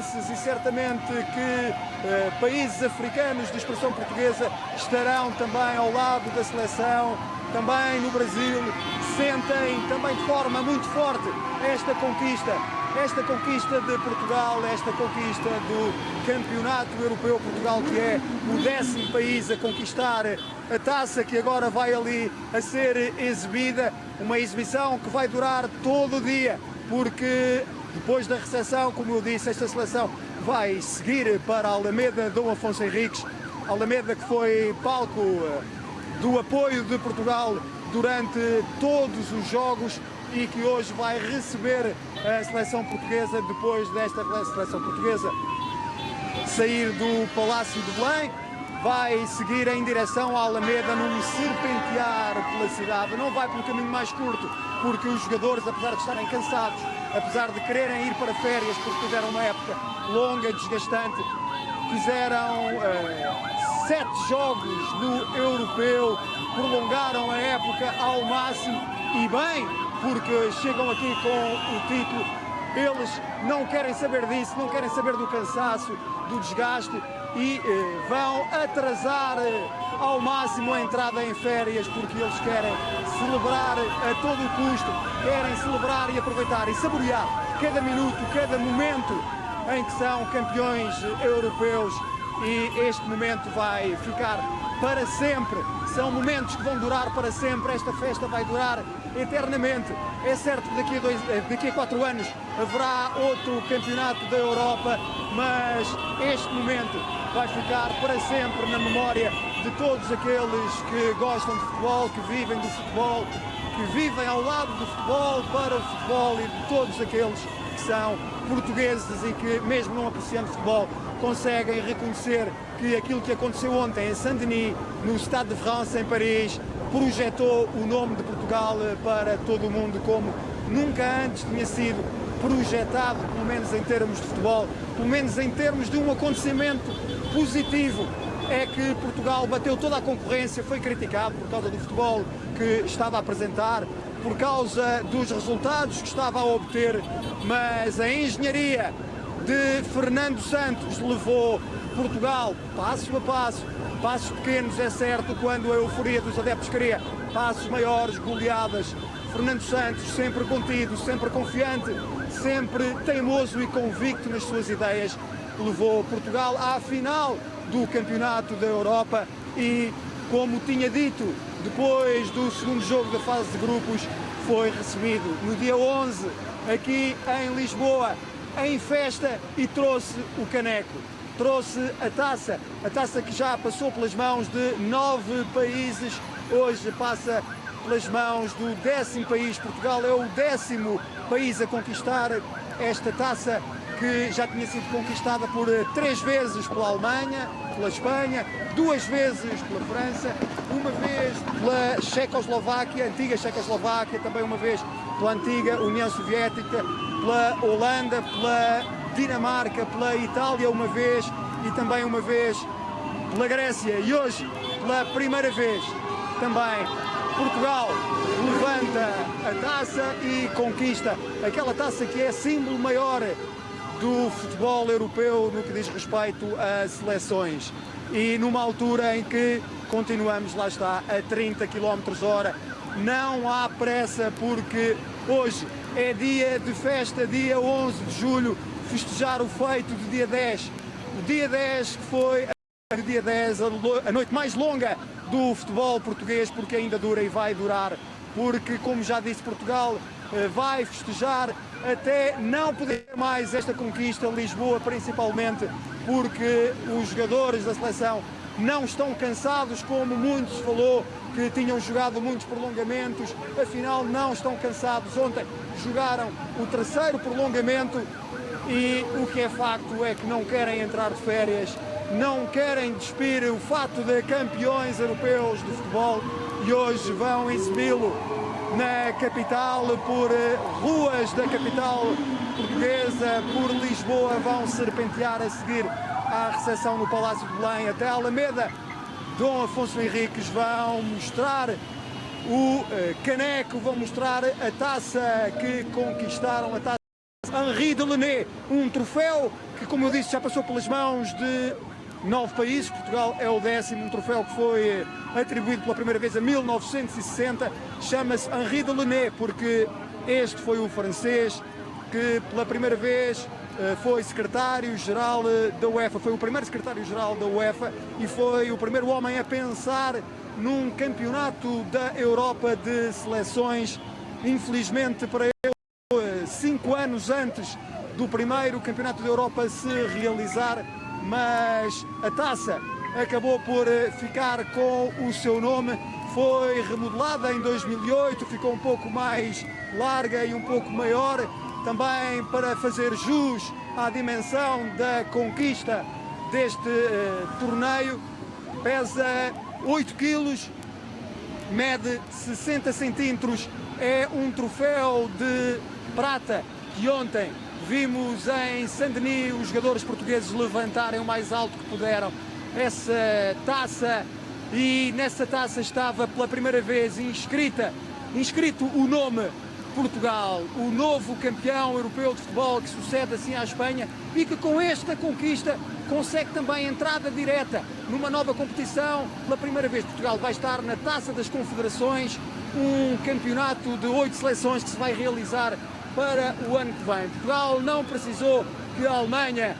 portugueses e certamente que países africanos de expressão portuguesa estarão também ao lado da seleção, também no Brasil, sentem também de forma muito forte esta conquista de Portugal, esta conquista do Campeonato Europeu. Portugal, que é o 10º país a conquistar a taça, que agora vai ali a ser exibida, uma exibição que vai durar todo o dia, porque depois da recepção, como eu disse, esta seleção vai seguir para a Alameda Dom Afonso Henriques, Alameda que foi palco do apoio de Portugal durante todos os jogos e que hoje vai receber a seleção portuguesa depois desta seleção portuguesa sair do Palácio de Belém. Vai seguir em direção à Alameda num serpentear pela cidade. Não vai pelo caminho mais curto, porque os jogadores, apesar de estarem cansados, apesar de quererem ir para férias, porque tiveram uma época longa, desgastante, fizeram 7 jogos no Europeu, prolongaram a época ao máximo e bem, porque chegam aqui com o título. Eles não querem saber disso, não querem saber do cansaço, do desgaste e vão atrasar ao máximo a entrada em férias, porque eles querem celebrar a todo o custo, querem celebrar e aproveitar e saborear cada minuto, cada momento em que são campeões europeus, e este momento vai ficar para sempre. São momentos que vão durar para sempre. Esta festa vai durar eternamente. É certo que daqui a 4 anos haverá outro campeonato da Europa, mas este momento vai ficar para sempre na memória de todos aqueles que gostam de futebol, que vivem do futebol, que vivem ao lado do futebol, para o futebol, e de todos aqueles que são portugueses e que, mesmo não apreciando futebol, conseguem reconhecer que aquilo que aconteceu ontem em Saint-Denis, no Stade de France, em Paris, projetou o nome de Portugal para todo o mundo como nunca antes tinha sido projetado, pelo menos em termos de futebol, pelo menos em termos de um acontecimento positivo. É que Portugal bateu toda a concorrência, foi criticado por causa do futebol que estava a apresentar, por causa dos resultados que estava a obter, mas a engenharia de Fernando Santos levou Portugal passo a passo, passos pequenos, é certo, quando a euforia dos adeptos queria passos maiores, goleadas. Fernando Santos sempre contido, sempre confiante, sempre teimoso e convicto nas suas ideias, levou Portugal à final do Campeonato da Europa e, como tinha dito, depois do segundo jogo da fase de grupos, foi recebido no dia 11 aqui em Lisboa em festa e trouxe o caneco, trouxe a taça que já passou pelas mãos de 9 países, hoje passa pelas mãos do 10º país. Portugal é o 10º país a conquistar esta taça, que já tinha sido conquistada por 3 vezes pela Alemanha, pela Espanha, 2 vezes pela França, uma vez pela Checoslováquia, antiga Checoslováquia, também uma vez pela antiga União Soviética, pela Holanda, pela Dinamarca, pela Itália uma vez e também uma vez pela Grécia, e hoje, pela primeira vez, também Portugal levanta a taça e conquista aquela taça que é símbolo maior do futebol europeu no que diz respeito a seleções. E numa altura em que continuamos, lá está, a 30 km/h, não há pressa, porque hoje é dia de festa, dia 11 de julho, festejar o feito do dia 10. O dia 10 que foi o dia 10, a noite mais longa do futebol português, porque ainda dura e vai durar, porque, como já disse, Portugal vai festejar até não poder mais esta conquista, Lisboa principalmente, porque os jogadores da seleção não estão cansados, como muitos falou, que tinham jogado muitos prolongamentos, afinal não estão cansados. Ontem jogaram o 3º prolongamento e o que é facto é que não querem entrar de férias, não querem despir o fato de campeões europeus de futebol, e hoje vão exibi-lo na capital, por ruas da capital portuguesa, por Lisboa, vão serpentear a seguir à recepção no Palácio de Belém até a Alameda Dom Afonso Henriques, vão mostrar o caneco, vão mostrar a taça que conquistaram, a taça Henri Delaney, um troféu que, como eu disse, já passou pelas mãos de 9 países. Portugal é o 10º, um troféu que foi atribuído pela primeira vez em 1960. Chama-se Henri Delaney porque este foi o francês que pela primeira vez foi secretário-geral da UEFA, foi o primeiro secretário-geral da UEFA e foi o primeiro homem a pensar num campeonato da Europa de seleções. Infelizmente para ele, 5 anos antes do primeiro campeonato da Europa se realizar, mas a taça acabou por ficar com o seu nome. Foi remodelada em 2008, ficou um pouco mais larga e um pouco maior, também para fazer jus à dimensão da conquista deste torneio. Pesa 8 quilos, mede 60 centímetros, é um troféu de prata que ontem vimos em Saint-Denis os jogadores portugueses levantarem o mais alto que puderam essa taça, e nessa taça estava pela primeira vez inscrito o nome Portugal, o novo campeão europeu de futebol que sucede assim à Espanha e que com esta conquista consegue também entrada direta numa nova competição. Pela primeira vez Portugal vai estar na Taça das Confederações, um campeonato de 8 seleções que se vai realizar para o ano que vem. Portugal não precisou que a Alemanha